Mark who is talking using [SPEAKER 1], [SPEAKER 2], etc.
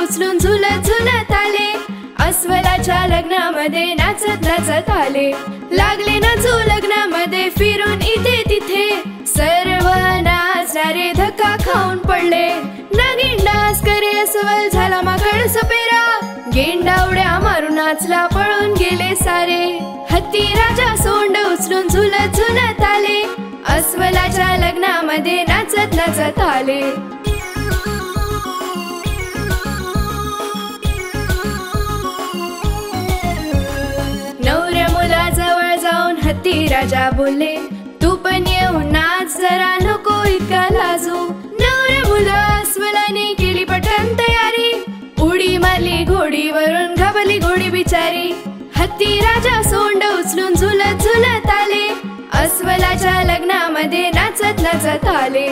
[SPEAKER 1] उचलून झुलत झुलत आले, अस्वलाच्या लग्नामध्ये नाचत नाचत आले। लागले नाचू लग्नामध्ये फिरून इथे तिथे, सर्व नाचणारे धक्का खाऊन पडले। नागिन डान्स करे अस्वल झाला माकड सपेरा, गेंडा उड्या मारून नाचला पळून गेले सारे। हत्ती राजा सोंड उचलून झुलत झुलत आले, अस्वलाच्या लग्नामध्ये नाचत नाचत आले। नवऱ्या मुलाजवळ जाऊन हत्ती राजा बोलले, तू पण येऊन नाच जरा, नको इतका लाजू। नवऱ्या मुला अस्वलाने केली पटकन तयारी, उडी मारली घोडीवरून घाबरली घोडी बिचारी। हत्ती राजा सोंड उचलून झुलत झुलत आले, अस्वलाच्या लग्नामध्ये नाचत नाचत आले।